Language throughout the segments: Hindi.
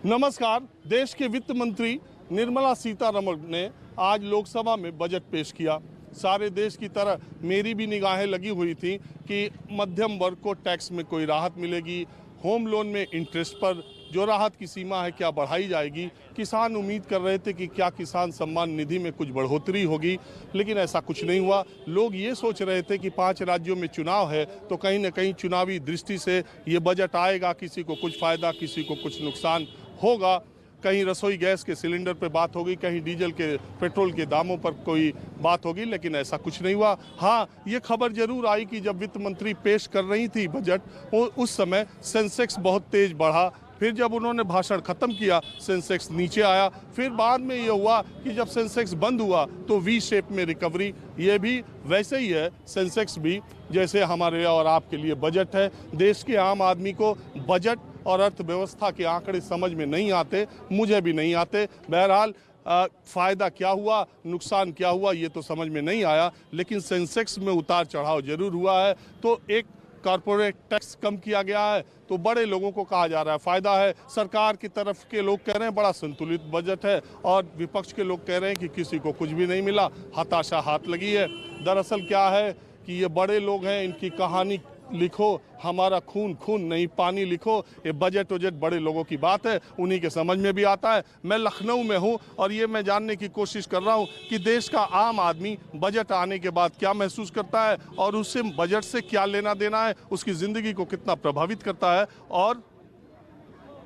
नमस्कार। देश के वित्त मंत्री निर्मला सीतारमण ने आज लोकसभा में बजट पेश किया। सारे देश की तरह मेरी भी निगाहें लगी हुई थी कि मध्यम वर्ग को टैक्स में कोई राहत मिलेगी, होम लोन में इंटरेस्ट पर जो राहत की सीमा है क्या बढ़ाई जाएगी। किसान उम्मीद कर रहे थे कि क्या किसान सम्मान निधि में कुछ बढ़ोतरी होगी, लेकिन ऐसा कुछ नहीं हुआ। लोग ये सोच रहे थे कि 5 राज्यों में चुनाव है तो कहीं न कहीं चुनावी दृष्टि से ये बजट आएगा, किसी को कुछ फायदा किसी को कुछ नुकसान होगा। कहीं रसोई गैस के सिलेंडर पे बात होगी, कहीं डीजल के पेट्रोल के दामों पर कोई बात होगी, लेकिन ऐसा कुछ नहीं हुआ। हाँ, ये खबर जरूर आई कि जब वित्त मंत्री पेश कर रही थी बजट उस समय सेंसेक्स बहुत तेज बढ़ा, फिर जब उन्होंने भाषण खत्म किया सेंसेक्स नीचे आया। फिर बाद में ये हुआ कि जब सेंसेक्स बंद हुआ तो वी शेप में रिकवरी। ये भी वैसे ही है, सेंसेक्स भी जैसे हमारे और आपके लिए बजट है। देश के आम आदमी को बजट और अर्थव्यवस्था के आंकड़े समझ में नहीं आते, मुझे भी नहीं आते। बहरहाल फ़ायदा क्या हुआ, नुकसान क्या हुआ, ये तो समझ में नहीं आया, लेकिन सेंसेक्स में उतार चढ़ाव जरूर हुआ है। तो एक कॉर्पोरेट टैक्स कम किया गया है तो बड़े लोगों को कहा जा रहा है फ़ायदा है। सरकार की तरफ के लोग कह रहे हैं बड़ा संतुलित बजट है, और विपक्ष के लोग कह रहे हैं कि किसी को कुछ भी नहीं मिला, हताशा हाथ लगी है। दरअसल क्या है कि ये बड़े लोग हैं, इनकी कहानी लिखो, हमारा खून खून नहीं पानी लिखो। ये बजट वजट बड़े लोगों की बात है, उन्हीं के समझ में भी आता है। मैं लखनऊ में हूँ और ये मैं जानने की कोशिश कर रहा हूँ कि देश का आम आदमी बजट आने के बाद क्या महसूस करता है और उससे बजट से क्या लेना देना है, उसकी ज़िंदगी को कितना प्रभावित करता है, और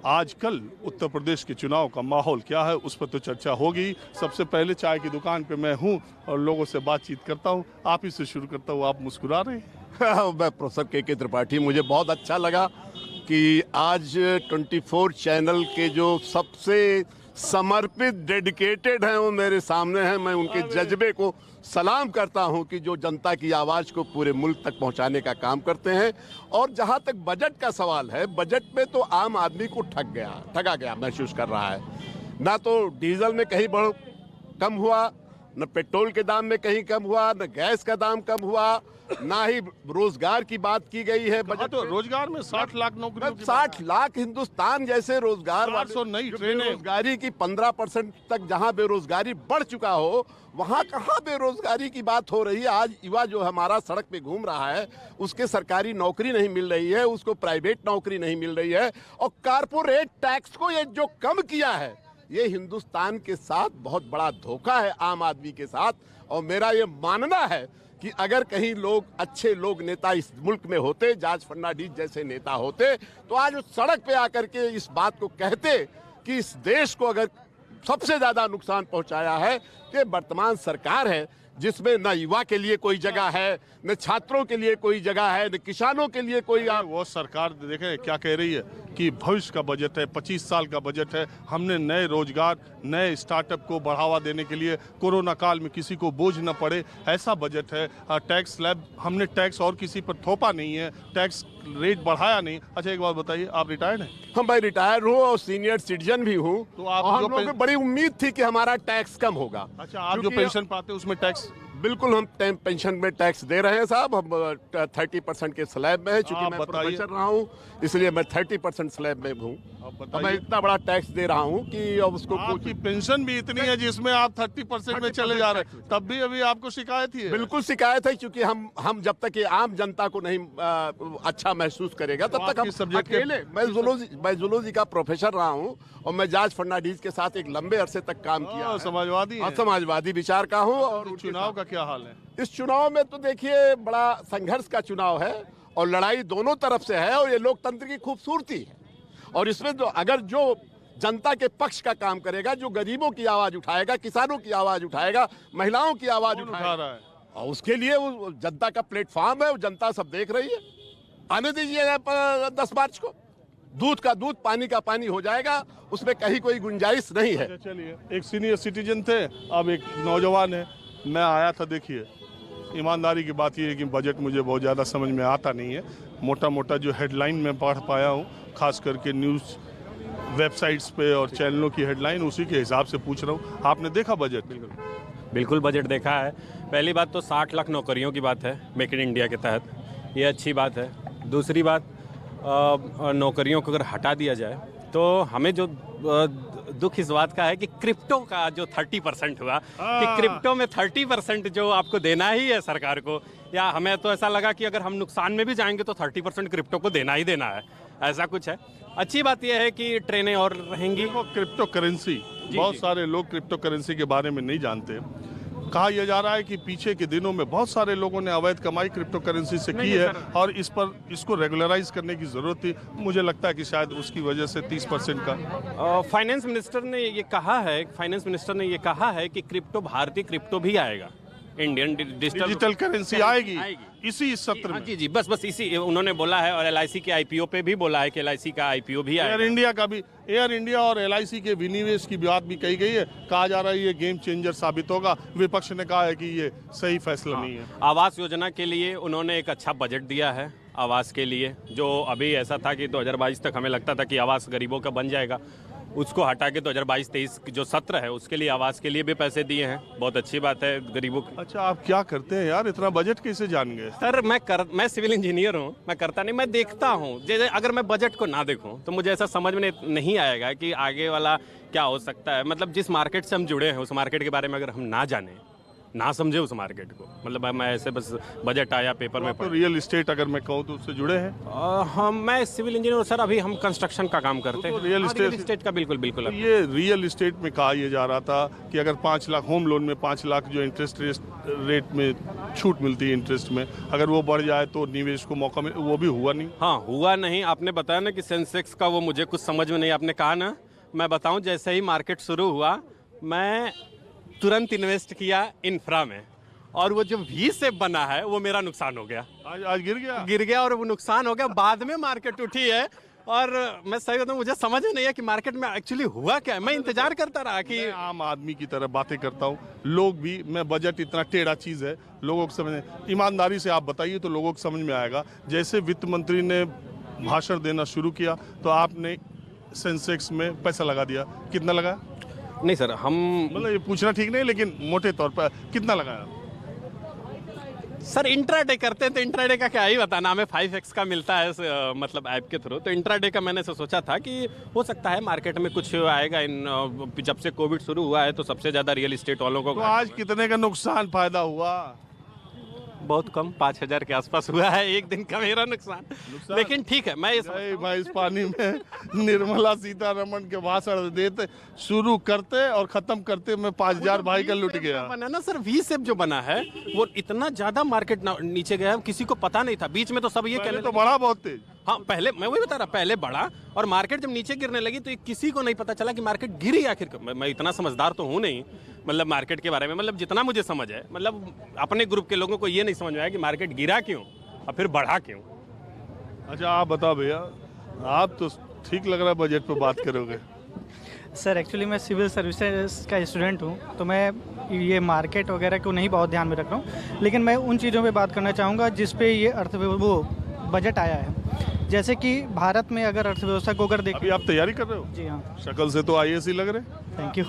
आजकल उत्तर प्रदेश के चुनाव का माहौल क्या है, उस पर तो चर्चा होगी। सबसे पहले चाय की दुकान पे मैं हूँ और लोगों से बातचीत करता हूँ। आप ही से शुरू करता हूँ। आप मुस्कुरा रहे हैं। मैं प्रोफेसर के त्रिपाठी। मुझे बहुत अच्छा लगा कि आज 24 चैनल के जो सबसे समर्पित डेडिकेटेड हैं वो मेरे सामने हैं। मैं उनके जज्बे को सलाम करता हूं कि जो जनता की आवाज़ को पूरे मुल्क तक पहुंचाने का काम करते हैं। और जहां तक बजट का सवाल है, बजट में तो आम आदमी को ठगा गया महसूस कर रहा है। ना तो डीजल में कहीं कम हुआ, न पेट्रोल के दाम में कहीं कम हुआ, न गैस का दाम कम हुआ, ना ही रोजगार की बात की गई है बजट। तो रोजगार में 60 लाख नौकरियों की 60 लाख हिंदुस्तान जैसे रोजगार वाले नई ट्रेनें, बेरोजगारी की 15% तक जहां बेरोजगारी बढ़ चुका हो, वहां कहां बेरोजगारी की बात हो रही है। आज युवा जो हमारा सड़क पे घूम रहा है, उसके सरकारी नौकरी नहीं मिल रही है, उसको प्राइवेट नौकरी नहीं मिल रही है। और कारपोरेट टैक्स को ये जो कम किया है, ये हिंदुस्तान के साथ बहुत बड़ा धोखा है, आम आदमी के साथ। और मेरा ये मानना है कि अगर कहीं अच्छे लोग नेता इस मुल्क में होते, जॉर्ज फर्नांडिस जैसे नेता होते, तो आज उस सड़क पे आकर के इस बात को कहते कि इस देश को अगर सबसे ज्यादा नुकसान पहुंचाया है कि वर्तमान सरकार है, जिसमें न युवा के लिए कोई जगह है, न छात्रों के लिए कोई जगह है, न किसानों के लिए कोई। वो सरकार देखें क्या कह रही है कि भविष्य का बजट है, 25 साल का बजट है। हमने नए रोजगार, नए स्टार्टअप को बढ़ावा देने के लिए, कोरोना काल में किसी को बोझ न पड़े, ऐसा बजट है। टैक्स स्लैब, हमने टैक्स और किसी पर थोपा नहीं है, टैक्स रेट बढ़ाया नहीं। अच्छा एक बात बताइए, आप रिटायर्ड हैं? हाँ, मैं रिटायर हूँ और सीनियर सिटीजन भी हूँ। तो आप हम लोगों को बड़ी उम्मीद थी कि हमारा टैक्स कम होगा। अच्छा, आप जो पेंशन पाते हैं उसमें टैक्स? बिल्कुल, हम पेंशन में टैक्स दे रहे हैं साहब। हम 30% के स्लैब में है, चूंकि मैं प्रोफेसर रहा हूँ इसलिए मैं 30% स्लैब में हूँ। मैं इतना बड़ा टैक्स दे रहा हूँ कि अब उसको आपकी पेंशन भी इतनी है जिसमें आप 30% में चले जा रहे हैं, तब भी अभी आपको शिकायत ही है? बिल्कुल शिकायत है, क्योंकि हम जब तक ये आम जनता को नहीं अच्छा महसूस करेगा तब तक हम सब्जेक्ट अकेले। मैं जूलॉजी का प्रोफेसर रहा हूँ और मैं जॉर्ज फर्नांडिस के साथ एक लंबे अरसे तक काम किया। समाजवादी विचार का हूँ। और चुनाव का क्या हाल है? इस चुनाव में तो देखिए बड़ा संघर्ष का चुनाव है और लड़ाई दोनों तरफ से है, और ये लोकतंत्र की खूबसूरती है। और इसमें जो जनता के पक्ष का काम करेगा, जो गरीबों की आवाज उठाएगा, किसानों की आवाज उठाएगा, महिलाओं की आवाज उठा रहा है, और उसके लिए वो जनता का प्लेटफॉर्म है, वो जनता सब देख रही है। आने दीजिए 10 मार्च को दूध का दूध, पानी का पानी हो जाएगा, उसमें कहीं कोई गुंजाइश नहीं है। चलिए, एक सीनियर सिटीजन थे, अब एक नौजवान है। मैं आया था, देखिए ईमानदारी की बात यह है कि बजट मुझे बहुत ज़्यादा समझ में आता नहीं है। मोटा मोटा जो हेडलाइन मैं पढ़ पाया हूँ, खास करके न्यूज़ वेबसाइट्स पे और चैनलों की हेडलाइन, उसी के हिसाब से पूछ रहा हूँ। आपने देखा बजट? बिल्कुल बजट देखा है। पहली बात तो 60 लाख नौकरियों की बात है मेक इन इंडिया के तहत, ये अच्छी बात है। दूसरी बात, नौकरियों को अगर हटा दिया जाए तो हमें जो दुख इस बात का है कि क्रिप्टो का जो 30% हुआ कि क्रिप्टो में 30% जो आपको देना ही है सरकार को, या हमें तो ऐसा लगा कि अगर हम नुकसान में भी जाएंगे तो 30% क्रिप्टो को देना ही देना है, ऐसा कुछ है। अच्छी बात यह है कि ट्रेनें और रहेंगी। क्रिप्टो करेंसी, बहुत सारे लोग क्रिप्टो करेंसी के बारे में नहीं जानते। कहा यह जा रहा है कि पीछे के दिनों में बहुत सारे लोगों ने अवैध कमाई क्रिप्टो करेंसी से की है और इसको रेगुलराइज करने की जरूरत थी। मुझे लगता है कि शायद उसकी वजह से 30% का फाइनेंस मिनिस्टर ने ये कहा है कि क्रिप्टो, भारतीय क्रिप्टो भी आएगा, इंडियन डिजिटल करेंसी आएगी इसी सत्र में। जी बस इसी उन्होंने बोला है। और LIC के IPO पे भी बोला है कि LIC का IPO भी आएगा। एयर इंडिया और LIC के विनिवेश की बात भी कही गई है। कहा जा रहा है ये गेम चेंजर साबित होगा। विपक्ष ने कहा है कि ये सही फैसला नहीं है। आवास योजना के लिए उन्होंने एक अच्छा बजट दिया है, आवास के लिए, जो अभी ऐसा था कि 2022 तक हमें लगता था कि आवास गरीबों का बन जाएगा, उसको हटा के 2022-23 जो सत्र है उसके लिए आवास के लिए भी पैसे दिए हैं। बहुत अच्छी बात है गरीबों की। अच्छा, आप क्या करते हैं यार, इतना बजट कैसे जान गए? सर मैं सिविल इंजीनियर हूँ, मैं करता नहीं, मैं देखता हूँ। जैसे अगर मैं बजट को ना देखूँ तो मुझे ऐसा समझ में नहीं आएगा कि आगे वाला क्या हो सकता है। मतलब जिस मार्केट से हम जुड़े हैं उस मार्केट के बारे में अगर हम ना जाने, ना समझे उस मार्केट को, मतलब मैं ऐसे बस बजट आया पेपर में तो रियल इस्टेट अगर मैं कहूँ तो उससे जुड़े हैं? हम, मैं सिविल इंजीनियर सर, अभी हम कंस्ट्रक्शन का काम करते हैं। रियल इस्टेट का बिल्कुल तो ये रियल इस्टेट में कहा यह जा रहा था कि अगर 5 लाख होम लोन में 5 लाख जो इंटरेस्ट रेट में छूट मिलती है इंटरेस्ट में, अगर वो बढ़ जाए तो निवेश को मौका मिले, वो भी हुआ नहीं। हाँ, हुआ नहीं। आपने बताया ना कि सेंसेक्स का, वो मुझे कुछ समझ में नहीं। आपने कहा ना, मैं बताऊं, जैसे ही मार्केट शुरू हुआ मैं तुरंत इन्वेस्ट किया इंफ्रा में, और वो जो V शेप बना है वो मेरा नुकसान हो गया। आज गिर गया और वो नुकसान हो गया। बाद में मार्केट उठी है और मैं सही बताऊं, मुझे समझ में नहीं है कि मार्केट में एक्चुअली हुआ क्या है। मैं इंतजार करता रहा कि मैं आम आदमी की तरह बातें करता हूँ, लोग भी, मैं बजट इतना टेढ़ा चीज़ है, लोगों को समझ, ईमानदारी से आप बताइए तो लोगों को समझ में आएगा। जैसे वित्त मंत्री ने भाषण देना शुरू किया तो आपने सेंसेक्स में पैसा लगा दिया। कितना लगा? नहीं सर, हम, मतलब ये पूछना ठीक नहीं, लेकिन मोटे तौर पर कितना लगाया? सर इंट्राडे करते हैं तो इंट्राडे का क्या ही बताना, हमें 5x का मिलता है मतलब ऐप के थ्रू। तो इंट्राडे का मैंने सोचा था कि हो सकता है मार्केट में कुछ आएगा। जब से कोविड शुरू हुआ है तो सबसे ज्यादा रियल एस्टेट वालों को। तो आज कितने का नुकसान फायदा हुआ? बहुत कम, 5,000 के आसपास हुआ है एक दिन का मेरा नुकसान। लेकिन ठीक है, मैं इस पानी में निर्मला सीतारमण के भाषण देते, शुरू करते और खत्म करते में 5,000 भाई का लुट गया। बना ना सर, V शेप जो बना है वो इतना ज्यादा मार्केट नीचे गया, किसी को पता नहीं था। बीच में तो सब ये कहने तो बढ़ा बहुत तेज। हाँ, पहले मैं वही बता रहा, पहले बढ़ा और मार्केट जब नीचे गिरने लगी तो किसी को नहीं पता चला कि मार्केट गिरी आखिर। मैं इतना समझदार तो हूँ नहीं, मतलब मार्केट के बारे में, मतलब जितना मुझे समझ है, मतलब अपने ग्रुप के लोगों को ये नहीं समझ में आया कि मार्केट गिरा क्यों और फिर बढ़ा क्यों। अच्छा, आप बताओ भैया, आप तो ठीक लग रहा है बजट पे बात करोगे। सर एक्चुअली मैं सिविल सर्विसेज का स्टूडेंट हूँ, तो मैं ये मार्केट वगैरह को नहीं बहुत ध्यान में रख रहा हूँ, लेकिन मैं उन चीज़ों पे बात करना चाहूँगा जिस पे ये वो बजट आया है। जैसे कि भारत में अगर अर्थव्यवस्था को अगर देखें। अभी आप तैयारी कर रहे हो? जी हाँ। शक्ल से तो IAS ही लग रहे। Thank you.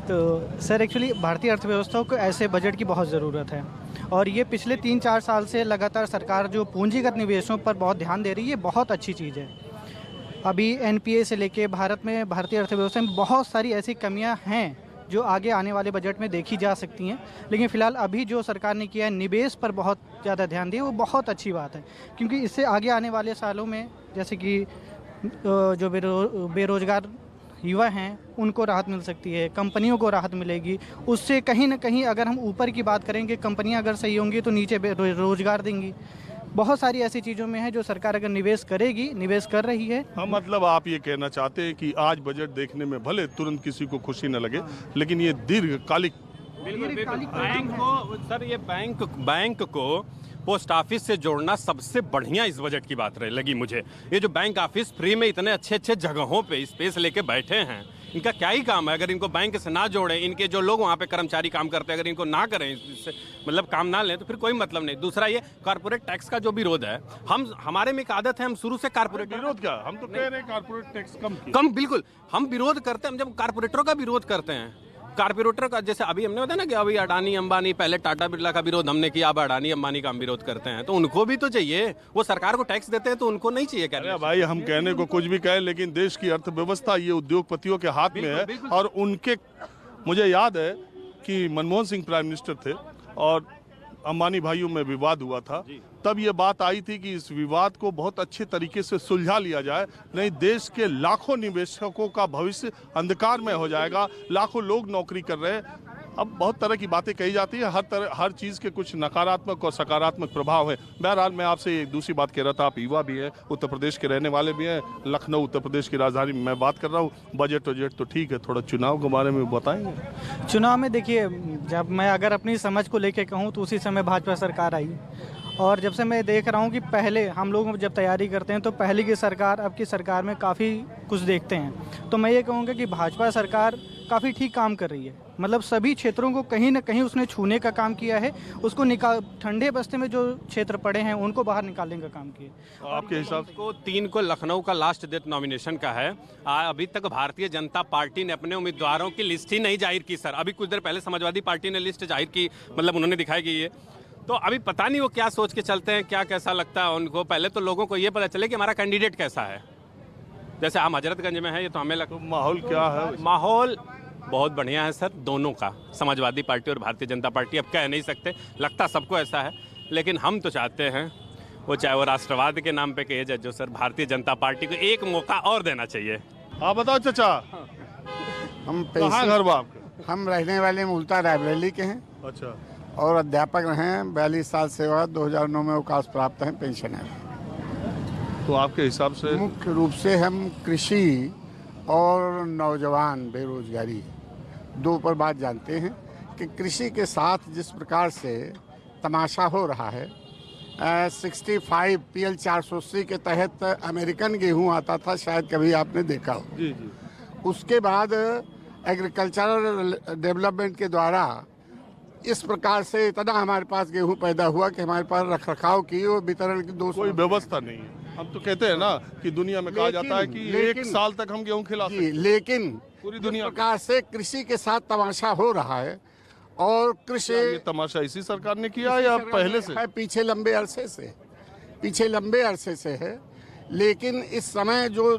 तो सर एक्चुअली भारतीय अर्थव्यवस्था को ऐसे बजट की बहुत ज़रूरत है, और ये पिछले 3-4 साल से लगातार सरकार जो पूंजीगत निवेशों पर बहुत ध्यान दे रही है, ये बहुत अच्छी चीज़ है। अभी NPA से लेके भारत में, भारतीय अर्थव्यवस्था में बहुत सारी ऐसी कमियां हैं जो आगे आने वाले बजट में देखी जा सकती हैं, लेकिन फ़िलहाल अभी जो सरकार ने किया है, निवेश पर बहुत ज़्यादा ध्यान दिया, वो बहुत अच्छी बात है। क्योंकि इससे आगे आने वाले सालों में, जैसे कि जो बेरोजगार युवा हैं उनको राहत मिल सकती है, कंपनियों को राहत मिलेगी। उससे कहीं ना कहीं अगर हम ऊपर की बात करेंगे, कंपनियां अगर सही होंगी तो नीचे रोजगार देंगी। बहुत सारी ऐसी चीज़ों में है जो सरकार अगर निवेश करेगी, निवेश कर रही है। हाँ, मतलब आप ये कहना चाहते हैं कि आज बजट देखने में भले तुरंत किसी को खुशी न लगे, लेकिन ये दीर्घकालिक बैंक को, सर ये बैंक को पोस्ट ऑफिस से जोड़ना सबसे बढ़िया इस बजट की बात लगी मुझे। ये जो बैंक ऑफिस फ्री में इतने अच्छे अच्छे जगहों पे स्पेस लेके बैठे हैं, इनका क्या ही काम है? अगर इनको बैंक से ना जोड़ें, इनके जो लोग वहाँ पे कर्मचारी काम करते हैं अगर इनको ना करें, इससे मतलब काम ना लें, तो फिर कोई मतलब नहीं। दूसरा ये कॉर्पोरेट टैक्स का जो विरोध है, हमारे में एक आदत है, हम शुरू से कॉर्पोरेट विरोध क्या, हम तो कह रहे हैं कॉर्पोरेट टैक्स कम बिल्कुल हम विरोध करते हैं। हम जब कॉर्पोरेटरों का विरोध करते हैं कारपोरेटर का, जैसे अभी हमने बताया ना कि अभी अडानी अंबानी, पहले टाटा बिरला का विरोध हमने किया, अब अडानी अंबानी का हम विरोध करते हैं, तो उनको भी तो चाहिए, वो सरकार को टैक्स देते हैं तो उनको नहीं चाहिए क्या? अरे भाई, हम कहने को कुछ भी कहें, लेकिन देश की अर्थव्यवस्था ये उद्योगपतियों के हाथ में है। और उनके, मुझे याद है कि मनमोहन सिंह प्राइम मिनिस्टर थे और अंबानी भाइयों में विवाद हुआ था, तब ये बात आई थी कि इस विवाद को बहुत अच्छे तरीके से सुलझा लिया जाए, नहीं देश के लाखों निवेशकों का भविष्य अंधकार में हो जाएगा। लाखों लोग नौकरी कर रहे हैं। अब बहुत तरह की बातें कही जाती है, हर चीज़ के कुछ नकारात्मक और सकारात्मक प्रभाव है। बहरहाल, मैं आपसे एक दूसरी बात कह रहा था, आप युवा भी हैं, उत्तर प्रदेश के रहने वाले भी हैं, लखनऊ उत्तर प्रदेश की राजधानी में मैं बात कर रहा हूँ। बजट तो ठीक है, थोड़ा चुनाव के बारे में बताएंगे? चुनाव में देखिए, जब मैं अगर अपनी समझ को लेके कहूँ तो उसी समय भाजपा सरकार आई, और जब से मैं देख रहा हूँ कि पहले हम लोग जब तैयारी करते हैं तो पहले की सरकार अब की सरकार में काफ़ी कुछ देखते हैं, तो मैं ये कहूँगा कि भाजपा सरकार काफ़ी ठीक काम कर रही है। मतलब सभी क्षेत्रों को कहीं ना कहीं उसने छूने का काम किया है, उसको ठंडे बस्ते में जो क्षेत्र पड़े हैं उनको बाहर निकालने का काम किया। आपके हिसाब से? 3 को लखनऊ का लास्ट डेट नॉमिनेशन का है। अभी तक भारतीय जनता पार्टी ने अपने उम्मीदवारों की लिस्ट ही नहीं जाहिर की सर। अभी कुछ देर पहले समाजवादी पार्टी ने लिस्ट जाहिर की, मतलब उन्होंने दिखाई कि ये, तो अभी पता नहीं वो क्या सोच के चलते हैं, क्या कैसा लगता है उनको। पहले तो लोगों को ये पता चले कि हमारा कैंडिडेट कैसा है। जैसे हम हजरतगंज में है, ये तो हमें लगता है। माहौल क्या है? माहौल बहुत बढ़िया है सर, दोनों का, समाजवादी पार्टी और भारतीय जनता पार्टी। अब कह नहीं सकते, लगता सबको ऐसा है, लेकिन हम तो चाहते हैं वो, चाहे वो राष्ट्रवाद के नाम पे कहे जाए, जो सर भारतीय जनता पार्टी को एक मौका और देना चाहिए। आप बताओ चाचा, हम कहाँ घर बा आपका? हम रहने वाले मुल्ता रायबरेली के हैं अच्छा। और अध्यापक रहे हैं। 42 साल सेवा, 2009 में अवकाश प्राप्त हैं, पेंशन है। तो आपके हिसाब से? मुख्य रूप से हम कृषि और नौजवान बेरोजगारी दो पर बात जानते हैं कि कृषि के साथ जिस प्रकार से तमाशा हो रहा है, 65 PL 480 के तहत अमेरिकन गेहूं आता था, शायद कभी आपने देखा हो। जी जी। उसके बाद एग्रीकल्चरल डेवलपमेंट के द्वारा इस प्रकार से इतना हमारे पास गेहूं पैदा हुआ कि हमारे पास रखरखाव की और वितरण की कोई व्यवस्था नहीं है। हम तो कहते हैं ना कि दुनिया में कहा जाता है कि एक साल तक हम गेहूं खिला सकते हैं, लेकिन पूरी दुनिया प्रकार से कृषि के साथ तमाशा हो रहा है। और कृषि ये तमाशा इसी सरकार ने किया या पहले से है? पीछे लंबे अरसे से है। लेकिन इस समय जो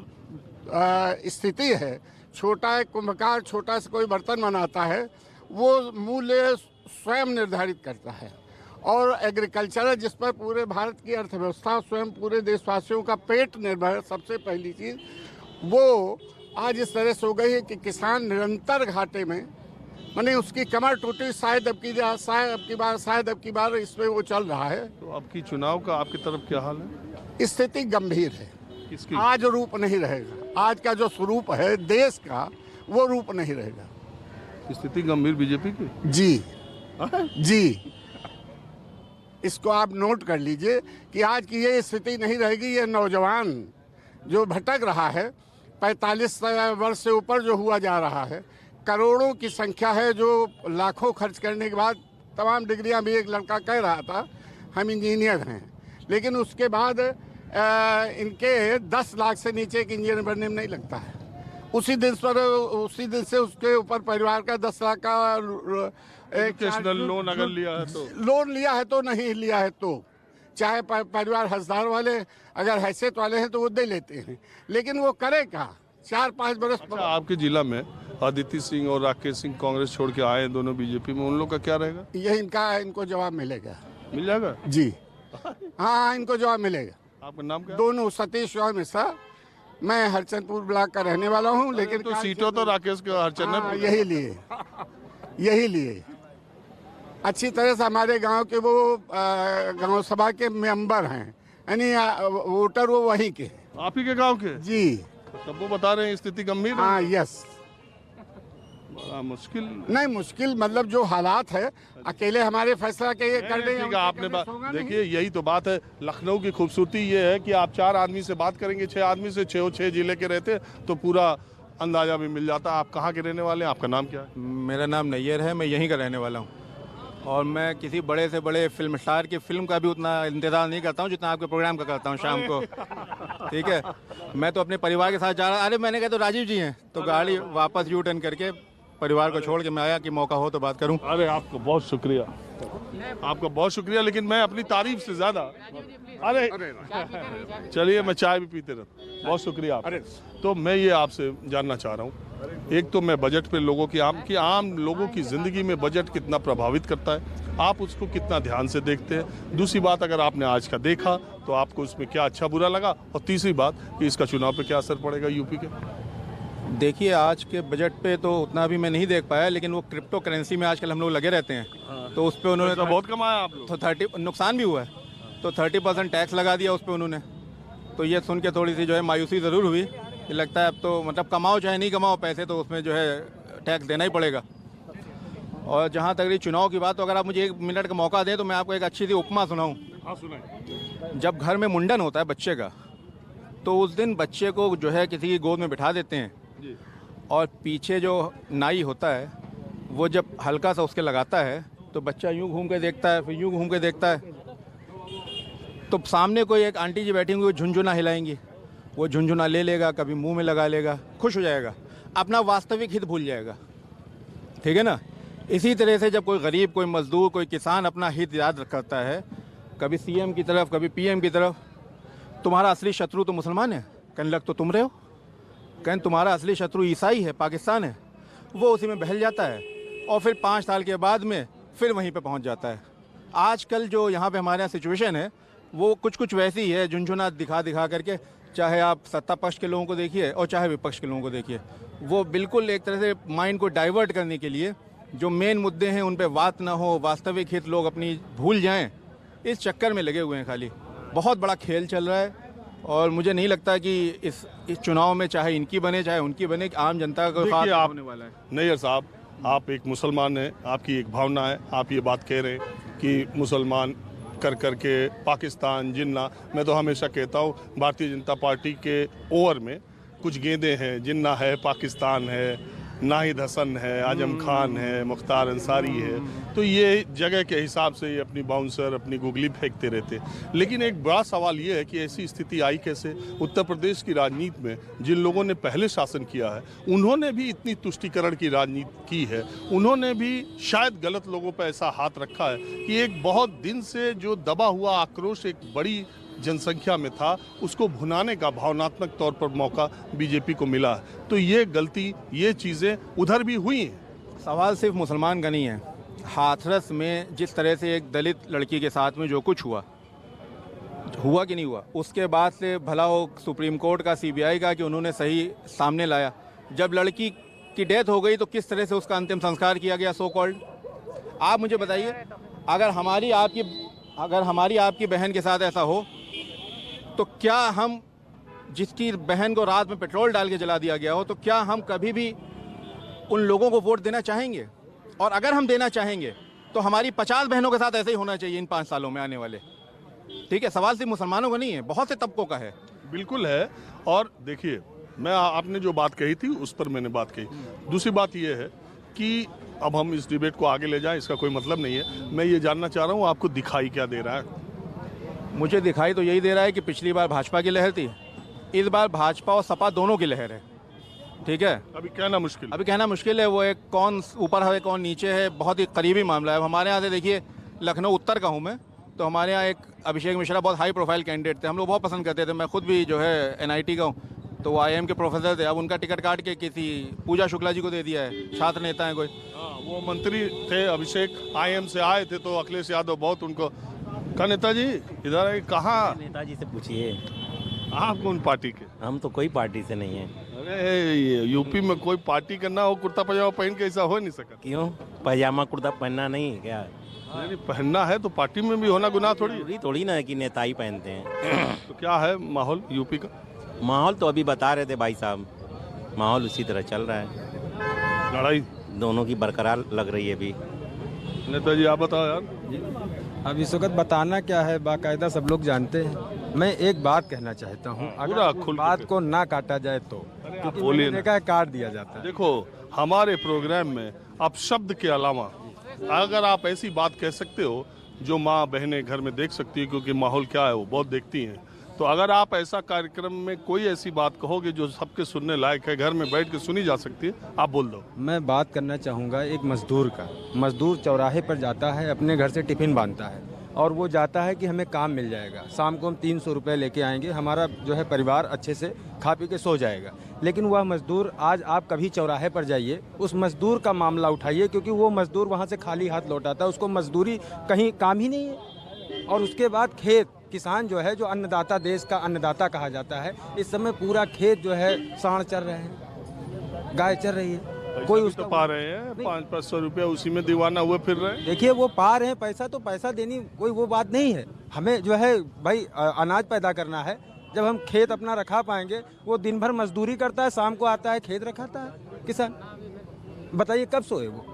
स्थिति है, छोटा एक कुंभकार छोटा से कोई बर्तन बनाता है, वो मूल्य स्वयं निर्धारित करता है। और एग्रीकल्चर जिस पर पूरे भारत की अर्थव्यवस्था, स्वयं पूरे देशवासियों का पेट निर्भर, सबसे पहली चीज वो आज इस तरह से हो गई है कि किसान निरंतर घाटे में, माने उसकी कमर टूटी, शायद अब की बार इसमें वो चल रहा है। तो अब की चुनाव का आपकी तरफ क्या हाल है? स्थिति गंभीर है। किसकी? आज रूप नहीं रहेगा, आज का जो स्वरूप है देश का, वो रूप नहीं रहेगा। स्थिति गंभीर बीजेपी की? जी, इसको आप नोट कर लीजिए कि आज की ये स्थिति नहीं रहेगी। ये नौजवान जो भटक रहा है, 45 वर्ष से ऊपर जो हुआ जा रहा है, करोड़ों की संख्या है जो लाखों खर्च करने के बाद तमाम डिग्रियां, भी एक लड़का कह रहा था हम इंजीनियर हैं, लेकिन उसके बाद इनके 10 लाख से नीचे एक इंजीनियर बनने में नहीं लगता है। उसी दिन से उसके ऊपर परिवार का 10 लाख का एजुकेशनल लोन अगर लिया है तो, लोन लिया है तो, नहीं लिया है तो, चाहे परिवार हसदार वाले अगर हैसियत वाले हैं तो वो दे लेते हैं, लेकिन वो करे क्या? 4-5 बरस। अच्छा, आपके जिला में अदिति सिंह और राकेश सिंह कांग्रेस छोड़ के आए दोनों बीजेपी में, उन लोग का क्या रहेगा? ये इनको जवाब मिलेगा। मिल जाएगा जी, हाँ, इनको जवाब मिलेगा। आपका नाम क्या? दोनों, सतीश और मिश्रा। मैं हरचंदपुर ब्लॉक का रहने वाला हूँ, लेकिन तो सीटों तो राकेश के हरचंद यही लिए अच्छी तरह से हमारे गांव के वो गांव सभा के मेंबर हैं, यानी वोटर वो वहीं के। आप ही के गांव के? जी। तब वो बता रहे हैं स्थिति गंभीर है। हाँ, यस। बड़ा मुश्किल नहीं, मुश्किल मतलब जो हालात है, अकेले हमारे फैसला के करने। ठीक है, आपने बात देखिए, यही तो बात है। लखनऊ की खूबसूरती ये है कि आप 4 आदमी से बात करेंगे, 6 आदमी से, 6 जिले के रहते तो पूरा अंदाजा भी मिल जाता। आप कहाँ के रहने वाले हैं? आपका नाम क्या है? मेरा नाम नैयर है, मैं यहीं का रहने वाला हूँ। और मैं किसी बड़े से बड़े फिल्म स्टार की फिल्म का भी उतना इंतजार नहीं करता हूँ जितना आपके प्रोग्राम का करता हूँ शाम को। ठीक है, मैं तो अपने परिवार के साथ जा रहा। अरे मैंने कहा तो राजीव जी हैं, तो गाड़ी वापस यू टर्न करके परिवार को छोड़ के मैं आया कि मौका हो तो बात करूं। अरे आपको बहुत शुक्रिया, आपका बहुत शुक्रिया, लेकिन मैं अपनी तारीफ से ज्यादा, अरे चलिए मैं चाय भी पीते रहता, बहुत शुक्रिया आपका। तो मैं ये आपसे जानना चाह रहा हूँ, एक तो मैं बजट पे लोगों की आम लोगों की जिंदगी में बजट कितना प्रभावित करता है, आप उसको कितना ध्यान से देखते हैं। दूसरी बात, अगर आपने आज का देखा तो आपको उसमें क्या अच्छा बुरा लगा, और तीसरी बात कि इसका चुनाव पे क्या असर पड़ेगा यूपी के। देखिए आज के बजट पे तो उतना भी मैं नहीं देख पाया, लेकिन वो क्रिप्टो करेंसी में आजकल हम लोग लगे रहते हैं, तो उस पर उन्होंने तो बहुत कमाया आप लोग। तो 30 नुकसान भी हुआ है, तो 30% टैक्स लगा दिया उस पर उन्होंने। तो ये सुन के थोड़ी सी जो है मायूसी ज़रूर हुई कि लगता है अब तो मतलब कमाओ चाहे नहीं कमाओ पैसे तो उसमें जो है टैक्स देना ही पड़ेगा। और जहाँ तक रही चुनाव की बात, तो अगर आप मुझे 1 मिनट का मौका दें तो मैं आपको एक अच्छी सी उपमा सुनाऊँ। हाँ सुनाइए। जब घर में मुंडन होता है बच्चे का, तो उस दिन बच्चे को जो है किसी की गोद में बिठा देते हैं, और पीछे जो नाई होता है वो जब हल्का सा उसके लगाता है तो बच्चा यूं घूम के देखता है, फिर यूं घूम के देखता है, तो सामने कोई एक आंटी जी बैठी होंगी, वो झुनझुना हिलाएंगी, वो झुनझुना ले लेगा, कभी मुंह में लगा लेगा, खुश हो जाएगा, अपना वास्तविक हित भूल जाएगा। ठीक है ना। इसी तरह से जब कोई गरीब, कोई मजदूर, कोई किसान अपना हित याद करता है, कभी सीएम की तरफ, कभी पीएम की तरफ, तुम्हारा असली शत्रु तो मुसलमान है, कहने लग तो तुम रहे हो, कहने तुम्हारा असली शत्रु ईसाई है, पाकिस्तान है, वो उसी में बहल जाता है, और फिर 5 साल के बाद में फिर वहीं पे पहुंच जाता है। आजकल जो यहाँ पे हमारे यहाँ सिचुएशन है वो कुछ वैसी है, झुनझुना दिखा दिखा करके, चाहे आप सत्ता पक्ष के लोगों को देखिए और चाहे विपक्ष के लोगों को देखिए, वो बिल्कुल एक तरह से माइंड को डाइवर्ट करने के लिए जो मेन मुद्दे हैं उन पे बात ना हो, वास्तविक हित लोग अपनी भूल जाएं, इस चक्कर में लगे हुए हैं। खाली बहुत बड़ा खेल चल रहा है, और मुझे नहीं लगता कि इस चुनाव में चाहे इनकी बने चाहे उनकी बने, आम जनता का देखिए आप होने वाला है। नैयर साहब, आप एक मुसलमान हैं, आपकी एक भावना है, आप ये बात कह रहे हैं कि मुसलमान कर करके पाकिस्तान जिन्ना। मैं तो हमेशा कहता हूँ भारतीय जनता पार्टी के ओवर में कुछ गेंदे हैं, जिन्ना है, पाकिस्तान है, नाहिद हसन है, आजम खान है, मुख्तार अंसारी है, तो ये जगह के हिसाब से ये अपनी बाउंसर, अपनी गुगली फेंकते रहते। लेकिन एक बड़ा सवाल ये है कि ऐसी स्थिति आई कैसे। उत्तर प्रदेश की राजनीति में जिन लोगों ने पहले शासन किया है उन्होंने भी इतनी तुष्टीकरण की राजनीति की है, उन्होंने भी शायद गलत लोगों पर ऐसा हाथ रखा है कि एक बहुत दिन से जो दबा हुआ आक्रोश एक बड़ी जनसंख्या में था, उसको भुनाने का भावनात्मक तौर पर मौका बीजेपी को मिला। तो ये गलती, ये चीज़ें उधर भी हुई हैं। सवाल सिर्फ मुसलमान का नहीं है। हाथरस में जिस तरह से एक दलित लड़की के साथ में जो कुछ हुआ कि नहीं हुआ, उसके बाद से भला हो सुप्रीम कोर्ट का, सीबीआई का कि उन्होंने सही सामने लाया। जब लड़की की डेथ हो गई तो किस तरह से उसका अंतिम संस्कार किया गया, सो कॉल्ड। आप मुझे बताइए, अगर हमारी आपकी बहन के साथ ऐसा हो तो क्या हम, जिसकी बहन को रात में पेट्रोल डाल के जला दिया गया हो, तो क्या हम कभी भी उन लोगों को वोट देना चाहेंगे? और अगर हम देना चाहेंगे तो हमारी 50 बहनों के साथ ऐसे ही होना चाहिए इन 5 सालों में आने वाले। ठीक है, सवाल सिर्फ मुसलमानों का नहीं है, बहुत से तबकों का है। बिल्कुल है। और देखिए, मैं आपने जो बात कही थी उस पर मैंने बात कही। दूसरी बात यह है कि अब हम इस डिबेट को आगे ले जाएं, इसका कोई मतलब नहीं है। मैं ये जानना चाह रहा हूँ आपको दिखाई क्या दे रहा है? मुझे दिखाई तो यही दे रहा है कि पिछली बार भाजपा की लहर थी, इस बार भाजपा और सपा दोनों की लहर है। ठीक है, अभी कहना मुश्किल है, वो एक कौन ऊपर है कौन नीचे है, बहुत ही करीबी मामला है। हमारे यहाँ से देखिए, लखनऊ उत्तर का हूँ मैं, तो हमारे यहाँ एक अभिषेक मिश्रा बहुत हाई प्रोफाइल कैंडिडेट थे, हम लोग बहुत पसंद करते थे। मैं खुद भी जो है NIT का हूँ, तो वो IIM के प्रोफेसर थे। अब उनका टिकट काट के किसी पूजा शुक्ला जी को दे दिया है, छात्र नेता है कोई। वो मंत्री थे अभिषेक, IIM से आए थे, तो अखिलेश यादव बहुत उनको का नेताजी इधर है। कहाँ नेताजी से पूछिए। आप कौन पार्टी के? हम तो कोई पार्टी से नहीं है। अरे यूपी में कोई पार्टी करना हो, कुर्ता पजामा पहन के ऐसा हो नहीं सका। क्यों? पजामा कुर्ता पहनना नहीं है क्या? नहीं, पहनना है तो पार्टी में भी होना गुनाह थोड़ी ना है कि नेता ही पहनते हैं। तो क्या है माहौल यूपी का? माहौल तो अभी बता रहे थे भाई साहब, माहौल उसी तरह चल रहा है, लड़ाई दोनों की बरकरार लग रही है अभी। नेताजी आप बताओ यार। अब इस वक्त बताना क्या है, बाकायदा सब लोग जानते हैं। मैं एक बात कहना चाहता हूँ, अगर बात को ना काटा जाए तो, क्योंकि मैंने देखा है काट दिया जाता है। देखो, हमारे प्रोग्राम में अब शब्द के अलावा अगर आप ऐसी बात कह सकते हो जो माँ बहनें घर में देख सकती है, क्योंकि माहौल क्या है वो बहुत देखती हैं, तो अगर आप ऐसा कार्यक्रम में कोई ऐसी बात कहोगे जो सबके सुनने लायक है, घर में बैठ के सुनी जा सकती है, आप बोल दो। मैं बात करना चाहूँगा एक मजदूर का। मजदूर चौराहे पर जाता है, अपने घर से टिफ़िन बांधता है और वो जाता है कि हमें काम मिल जाएगा, शाम को हम 300 रुपये लेके आएंगे, हमारा जो है परिवार अच्छे से खा पी के सो जाएगा। लेकिन वह मजदूर, आज आप कभी चौराहे पर जाइए, उस मजदूर का मामला उठाइए, क्योंकि वो मजदूर वहाँ से खाली हाथ लौटाता है, उसको मजदूरी कहीं काम ही नहीं है। और उसके बाद खेत, किसान जो है, जो अन्नदाता, देश का अन्नदाता कहा जाता है, इस समय पूरा खेत जो है सांड चर रहे हैं, गाय चर रही है, कोई उसको पा रहे हैं 500-500 रुपया, उसी में दीवाना हुए फिर रहे हैं। देखिए वो पा रहे हैं पैसा, तो पैसा देनी कोई वो बात नहीं है। हमें जो है भाई अनाज पैदा करना है, जब हम खेत अपना रखा पाएंगे। वो दिन भर मजदूरी करता है, शाम को आता है खेत रखाता है किसान, बताइए कब सोए वो।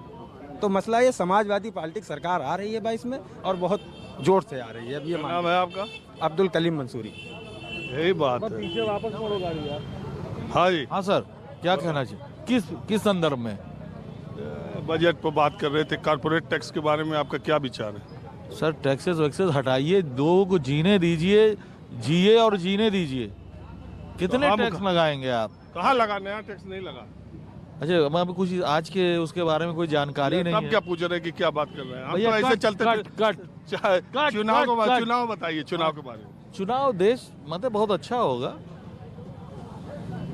तो मसला ये समाजवादी पार्टी सरकार आ रही है भाई इसमें, और बहुत जोर से आ रही है। अब ये नाम है आपका? अब्दुल कलीम मंसूरी। यही बात है। पीछे वापस मोड़ो गाड़ी यार। हाँ जी, हाँ सर, क्या कहना चाहिए, किस संदर्भ में? बजट पर बात कर रहे थे, कॉर्पोरेट टैक्स के बारे में आपका क्या विचार है? सर टैक्सेस वैक्सेस हटाइए, लोगों को जीने दीजिए, जिए और जीने दीजिए। कितने टैक्स लगाएंगे आप? कहाँ लगा, नया टैक्स नहीं लगा। अच्छा, मैं कुछ आज के उसके बारे में कोई जानकारी नहीं है। क्या पूछ रहे हैं कि क्या बात कर रहे हैं हम? भैया, तो ऐसे चलते कट। चुनाव बताइए, चुनाव के बारे में। चुनाव देश मतलब बहुत अच्छा होगा,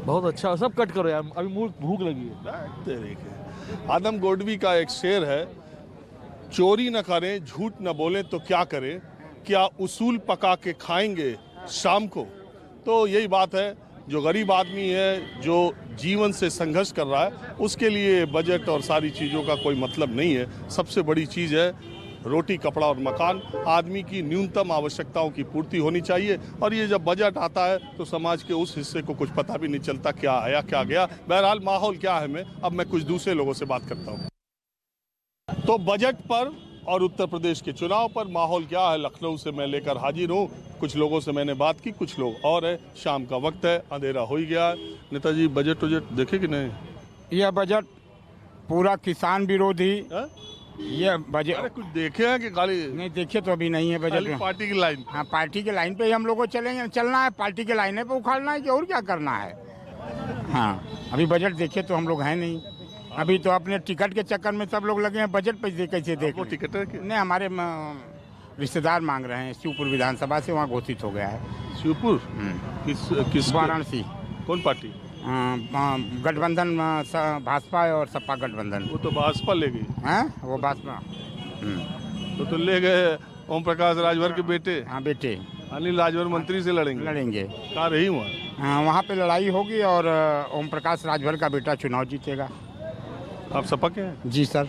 बहुत अच्छा। सब कट करो यार, अभी भूख लगी है। आदम गोडवी का एक शेर है, चोरी न करें, झूठ न बोलें तो क्या करें, क्या उसूल पका के खाएंगे शाम को। तो यही बात है, जो गरीब आदमी है, जो जीवन से संघर्ष कर रहा है, उसके लिए बजट और सारी चीज़ों का कोई मतलब नहीं है। सबसे बड़ी चीज़ है रोटी, कपड़ा और मकान। आदमी की न्यूनतम आवश्यकताओं की पूर्ति होनी चाहिए। और ये जब बजट आता है तो समाज के उस हिस्से को कुछ पता भी नहीं चलता क्या आया क्या गया। बहरहाल माहौल क्या है, मैं कुछ दूसरे लोगों से बात करता हूँ। तो बजट पर और उत्तर प्रदेश के चुनाव पर माहौल क्या है, लखनऊ से मैं लेकर हाजिर हूँ। कुछ लोगों से मैंने बात की, कुछ लोग और है। शाम का वक्त है, अंधेरा हो ही गया है। नेताजी, बजट देखे कि नहीं? यह बजट पूरा किसान विरोधी है? ये बजट। अरे कुछ देखे हैं कि खाली? नहीं देखे तो अभी नहीं है बजट में। पार्टी की लाइन? हाँ, पार्टी के लाइन पे ही हम लोग को चलना है, पार्टी के लाइन पे उखाड़ना है कि और क्या करना है। हाँ, अभी बजट देखे तो हम लोग हैं नहीं। अभी तो अपने टिकट के चक्कर में सब लोग लगे हैं, बजट पे कैसे देख। वो टिकट है कि नहीं, हमारे रिश्तेदार मांग रहे हैं, शिवपुर विधानसभा से वहाँ घोषित हो गया है। शिवपुर? किस वाराणसी। कौन पार्टी? गठबंधन, भाजपा और सपा गठबंधन। वो तो भाजपा ले गई है, वो भाजपा। तो ले गए ओम प्रकाश राजभर के बेटे। हाँ, बेटे अनिल राजभर मंत्री से लड़ेंगे। कहाँ रही वहाँ? वहाँ पे लड़ाई होगी और ओम प्रकाश राजभर का बेटा चुनाव जीतेगा। आप सपा के हैं? जी सर।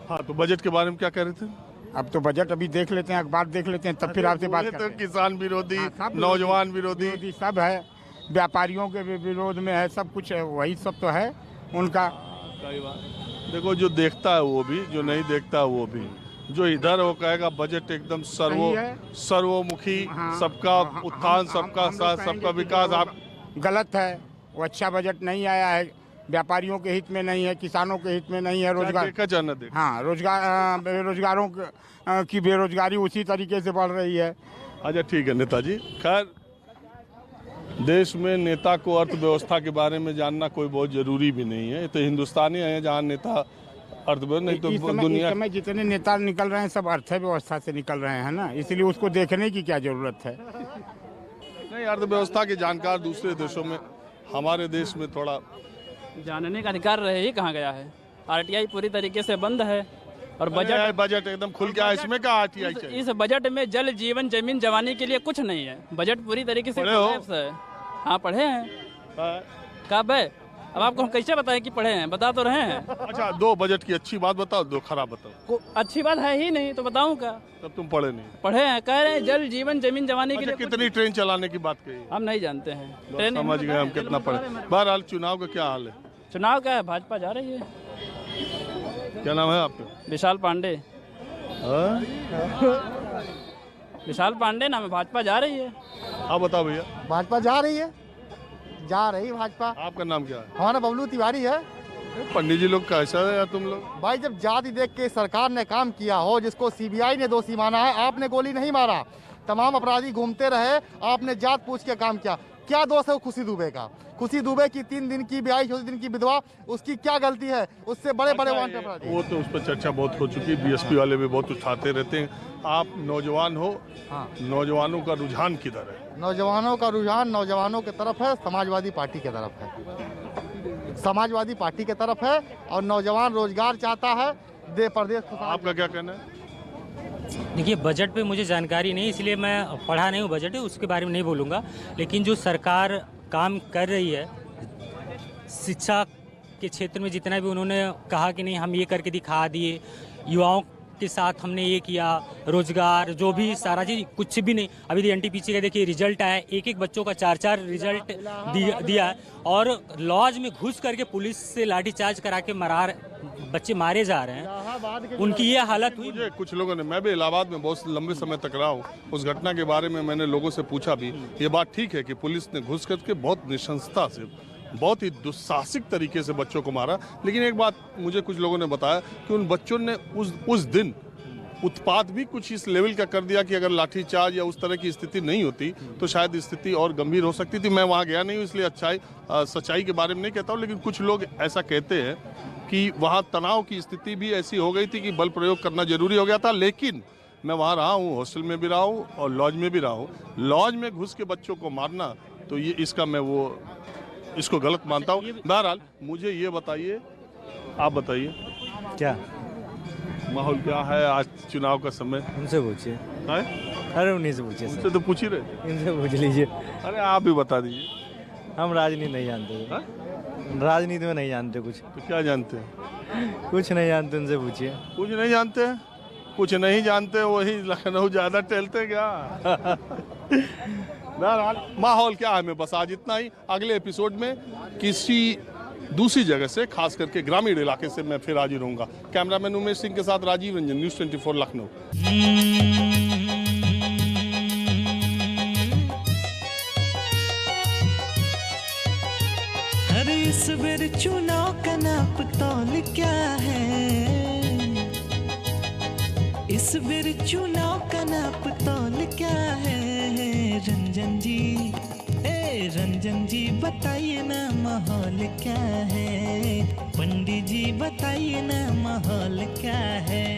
हाँ, तो बजट के बारे में क्या कह रहे थे? अब तो बजट अभी देख लेते हैं, अखबार देख लेते हैं, तब फिर आपसे बात करते हैं। तो किसान विरोधी, हाँ, नौजवान विरोधी सब है, व्यापारियों के विरोध में है, सब कुछ है, वही सब तो है उनका। देखो, जो देखता है वो भी, जो नहीं देखता है वो भी। जो इधर वो कहेगा बजट एकदम सर्वमुखी, हाँ, सबका उत्थान, सबका साथ, सबका विकास। आप गलत है, वो अच्छा बजट नहीं आया है, व्यापारियों के हित में नहीं है, किसानों के हित में नहीं है। रोजगार, हाँ, बेरोजगारों की बेरोजगारी उसी तरीके से बढ़ रही है। अच्छा ठीक है नेताजी। खैर, देश में नेता को अर्थव्यवस्था के बारे में जानना कोई बहुत जरूरी भी नहीं है। तो हिंदुस्तानी है जहाँ नेता अर्थव्यवस्था, नहीं तो दुनिया। इस समय जितने नेता निकल रहे हैं सब अर्थव्यवस्था से निकल रहे हैं ना, इसलिए उसको देखने की क्या जरूरत है। नहीं, अर्थव्यवस्था के जानकार दूसरे देशों में, हमारे देश में थोड़ा जानने का अधिकार रहे ही कहाँ गया है। आरटीआई पूरी तरीके से बंद है और बजट एकदम खुल गया। इसमें क्या आरटीआई चाहिए? इस बजट में जल जीवन जमीन जवानी के लिए कुछ नहीं है। बजट पूरी तरीके से है। हाँ, पढ़े हैं। कब है? अब आपको हम कैसे बताएं कि पढ़े हैं? बता तो रहे हैं। अच्छा, दो बजट की अच्छी बात बताओ, दो खराब बताओ। अच्छी बात है ही नहीं तो बताऊं क्या? तब तुम पढ़े नहीं? पढ़े हैं, कह रहे हैं जल जीवन जमीन जवानी के लिए। कितनी ट्रेन चलाने की बात कही? हम नहीं जानते हैं। ट्रेन समझ गए हम कितना पढ़े। बहरहाल, चुनाव का क्या हाल है? चुनाव क्या है, भाजपा जा रही है। क्या नाम है आपका? विशाल पांडे। विशाल पांडे नाम है, भाजपा जा रही है। आप बताओ भैया। भाजपा जा रही है, जा रही भाजपा। आपका नाम क्या है? हमारा बबलू तिवारी है। पंडित जी लोग कैसा है यार तुम लोग? भाई, जब जाति देख के सरकार ने काम किया हो, जिसको सीबीआई ने दोषी माना है, आपने गोली नहीं मारा, तमाम अपराधी घूमते रहे, आपने जात पूछ के काम किया। क्या दोष है खुशी दुबे का? खुशी दुबे की 3 दिन की 42 दिन की विधवा, उसकी क्या गलती है? उससे बड़े बड़े वांट अपराधी। वो तो उस पर चर्चा बहुत हो चुकी, बीएसपी वाले भी बहुत उठाते रहते हैं। आप नौजवान हो, नौजवानों का रुझान किधर है? नौजवानों का रुझान नौजवानों की तरफ है, समाजवादी पार्टी की तरफ है। समाजवादी पार्टी की तरफ है और नौजवान रोजगार चाहता है, दे प्रदेश। आपका क्या कहना है? देखिए, बजट पे मुझे जानकारी नहीं, इसलिए मैं पढ़ा नहीं हूँ बजट, उसके बारे में नहीं बोलूँगा। लेकिन जो सरकार काम कर रही है शिक्षा के क्षेत्र में, जितना भी उन्होंने कहा कि नहीं हम ये करके दिखा दिए, युवाओं के साथ हमने ये किया, रोजगार जो भी सारा चीज़, कुछ भी नहीं। अभी एनटीपीसी का देखिए रिजल्ट आया, एक बच्चों का 4 रिजल्ट दिया है, और लॉज में घुस करके पुलिस से लाठीचार्ज करा के बच्चे मारे जा रहे हैं। उनकी ये हालत हुई। मुझे कुछ लोगों ने, मैं भी इलाहाबाद में बहुत लंबे समय तक रहा हूँ, उस घटना के बारे में मैंने लोगों से पूछा भी। ये बात ठीक है कि पुलिस ने घुस करके बहुत निशंसता से, बहुत ही दुस्साहसिक तरीके से बच्चों को मारा। लेकिन एक बात मुझे कुछ लोगों ने बताया कि उन बच्चों ने उस दिन उत्पात भी कुछ इस लेवल का कर दिया कि अगर लाठीचार्ज या उस तरह की स्थिति नहीं होती तो शायद स्थिति और गंभीर हो सकती थी। मैं वहाँ गया नहीं हूँ, इसलिए सच्चाई के बारे में नहीं कहता हूँ, लेकिन कुछ लोग ऐसा कहते हैं कि वहाँ तनाव की स्थिति भी ऐसी हो गई थी कि बल प्रयोग करना जरूरी हो गया था। लेकिन मैं वहाँ रहा हूँ, हॉस्टल में भी रहा हूँ और लॉज में भी रहा हूँ। लॉज में घुस के बच्चों को मारना, तो ये इसको गलत मानता हूँ। बहरहाल मुझे ये बताइए, आप बताइए क्या माहौल क्या है आज चुनाव का समय? उनसे पूछिए। अरे उन्हीं से पूछिए। उनसे तो पूछ ही रहे, इनसे पूछ लीजिए। अरे आप भी बता दीजिए। हम राजनीति नहीं जानते, राजनीति में नहीं जानते कुछ। तो क्या जानते हैं? कुछ नहीं जानते, उनसे पूछिए। कुछ नहीं जानते? कुछ नहीं जानते, वही लखनऊ ज्यादा टहलते क्या? माहौल क्या है, मैं बस आज इतना ही। अगले एपिसोड में किसी दूसरी जगह से, खास करके ग्रामीण इलाके से मैं फिर हाजिर होऊंगा। कैमरामैन उमेश सिंह के साथ राजीव रंजन, न्यूज़ 24 लखनऊ। अरे इस बार चुनाव का नाप तौल क्या है? इस बार चुनाव का नाप तौल क्या है? रंजन जी, रंजन जी बताइए ना माहौल क्या है? पंडित जी बताइए ना माहौल क्या है?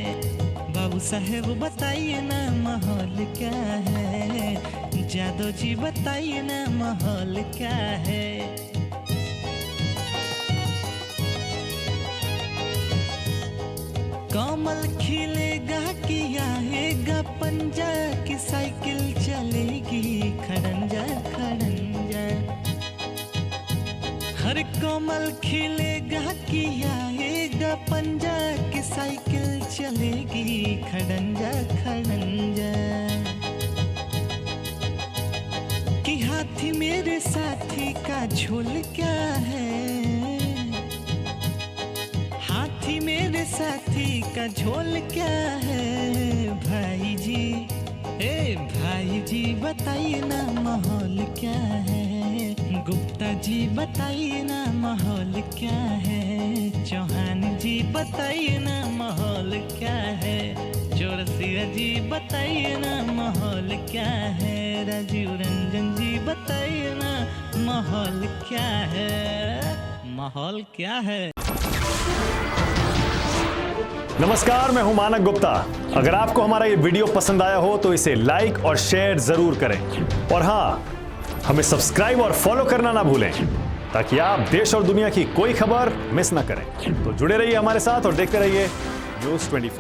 बाबू साहेब बताइए ना माहौल क्या है? जादव जी बताइए ना माहौल क्या है? कमल खिलेगा कि आएगा पंजा, की साइकिल चलेगी खड़ंजा खड़ंजा? हर कमल खिलेगा कि आएगा पंजा, की साइकिल चलेगी खड़ंजा खड़ंजा? कि हाथी मेरे साथी का झोल क्या है? हाथी मेरे साथी का झोल क्या है? भाई जी, भाई जी बताइए ना माहौल क्या है? गुप्ता जी बताइए ना माहौल क्या है? चौहान जी बताइए ना माहौल क्या है? चौरसिया जी बताइए ना माहौल क्या है? राजीव रंजन जी बताइए ना माहौल क्या है? माहौल क्या है? नमस्कार, मैं हूं मानक गुप्ता। अगर आपको हमारा ये वीडियो पसंद आया हो तो इसे लाइक और शेयर जरूर करें, और हाँ, हमें सब्सक्राइब और फॉलो करना ना भूलें ताकि आप देश और दुनिया की कोई खबर मिस ना करें। तो जुड़े रहिए हमारे साथ और देखते रहिए न्यूज़ 24।